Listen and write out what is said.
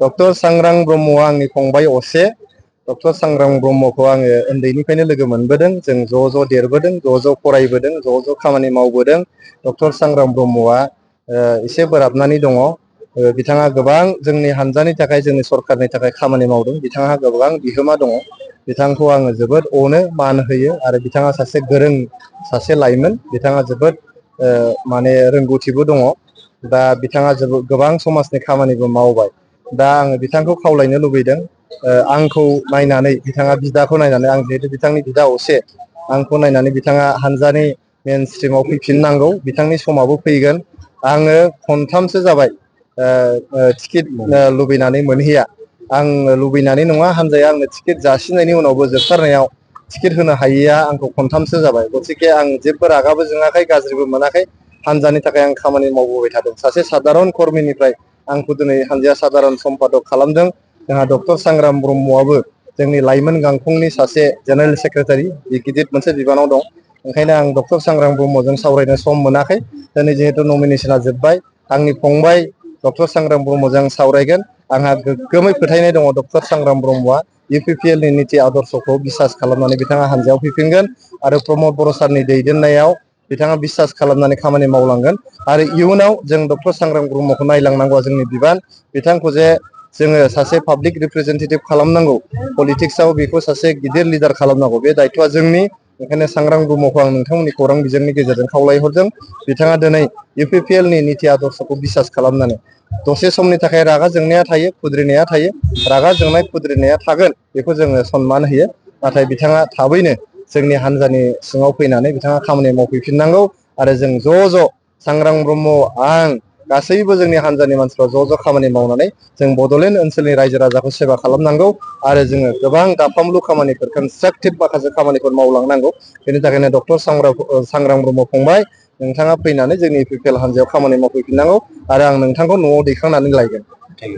Doctor सांग्रां ब्रह्मआ आंनि फंबाय असे। डक्टर सांग्रां ब्रह्मखौ आङो उन्दैनिफ्रायनो लोगो मोनबोदों। जों ज' देरबोदों, ज' फरायबोदों, ज' खामानि मावबोदों। डक्टर सांग्रां ब्रह्मआ एसे बोराबनानै दङ। बिथाङा गोबां जोंनि हानजानि थाखाय, जोंनि सरखारनि थाखाय खामानि मावदों। बिथाङा गोबां बिहोमा दङ। बिथांखौ आङो जोबोद अनो, मान होयो आरो बिथाङा सासे गोरों सासे लाइमोन। बिथाङा जोबोद माने रोंगौथिबो दङ। दा बिथाङा गोबां समाजनि खामानिबो मावबाय। दा आङो बिथांखौ खावलायनो लुबैदों, आंखौ नायनानै, बिथाङा बिदाखौ नायनानै, आं जिहेतु बिथांनि बिदा असे, आंखौ नायनानै बिथाङा हानजानि मेन स्ट्रिमाव फैफिननांगौ। बिथांनि समाबो फैगोन। आङो खनथामसो जाबाय टिकेट लुबैनानै मोनहैया। आं लुबैनानै नङा, हानजाया आंनो टिकेट जासिनायनि उनावबो जोबथारनायाव टिकेट होनो हायैया आंखौ खनथामसो जाबाय। गथिखे आं जेबो रागाबो जोङाखै, गाज्रिबो मोनाखै। हानजानि थाखाय आं खामानि मावबोबाय थादों। सासे सादारन कर्मिनिफ्राय आंखौ दिनै हानजाया सादारन सम्पादक खालामदों। जोंहा डक्टर सांग्रां ब्रह्मआबो जोंनि लाइमोन गांखंनि सासे जेनेरेल सेक्रेटारि, गिदिर मोनसे बिबानाव दं। ओंखायनो आं डक्टर सांग्रां ब्रह्मजों सावरायनो सम मोनाखै। दिनै जिहेतु नमिनेसना जोब्बाय, आंनि फंबाय डक्टर सांग्रां ब्रह्मजों सावरायगोन। आंहा गोग्गोमै फोथायनाय दङ डक्टर सांग्रां ब्रह्मआ UPPL नि निति आदर्शखौ बिसास खालामनानै बिथाङा हानजायाव फैफिनगोन आरो प्रमद बर' सारनि दैदेननायाव बिथाङा बिसास खालामनानै खामानि मावलांगोन। आरो इयुनाव जों डक्टर सांग्रां ब्रह्मखौ नायलांनांगौआ जोंनि बिबान। बिथांखौ जे जोङो सासे पाब्लिक रिप्रेजेन्टेटिभ खालामनांगौ, पलिटिक्सआव बेखौ सासे गिदिर लिडार खालामनांगौ, बे दायथ'आ जोंनि। ओंखायनो सांग्रां ब्रह्मखौ आं नोंथांमोननि खौरां बिजोंनि गेजेरजों खावलायहरदों। बिथाङा दिनै UPPL नि निति आदर्शखौ बिसास खालामनानै, दसे समनि थाखाय रागा जोंनाया थायो, खुद्रिनाया थायो, रागा जोंनाय खुद्रिनाया थागोन, बेखौ जोङो सनमान होयो। नाथाय बिथाङा थाबैनो जोंनि हानजानि सिङाव फैनानै बिथाङा खामानि मावफैफिननांगौ। आरो जों ज' सांग्रां ब्रह्म, आं, गासैबो जोंनि हानजानि मानसिफ्रा ज' खामानि मावनानै जों बड'लेण्ड ओनसोलनि रायजो राजाखौ सेबा खालामनांगौ। आरो जोङो गोबां दाफामलु खामानिफोर, कनस्ट्राक्टिभ माखासे खामानिफोर मावलांनांगौ। बेनि थाखायनो डक्टर सांग्रां ब्रह्म फंबाय, नोंथाङा फैनानै जोंनि UPPL हानजायाव खामानि मावफैफिननांगौ आरो आं नोंथांखौ न'आव दैखांनानै लायगोन।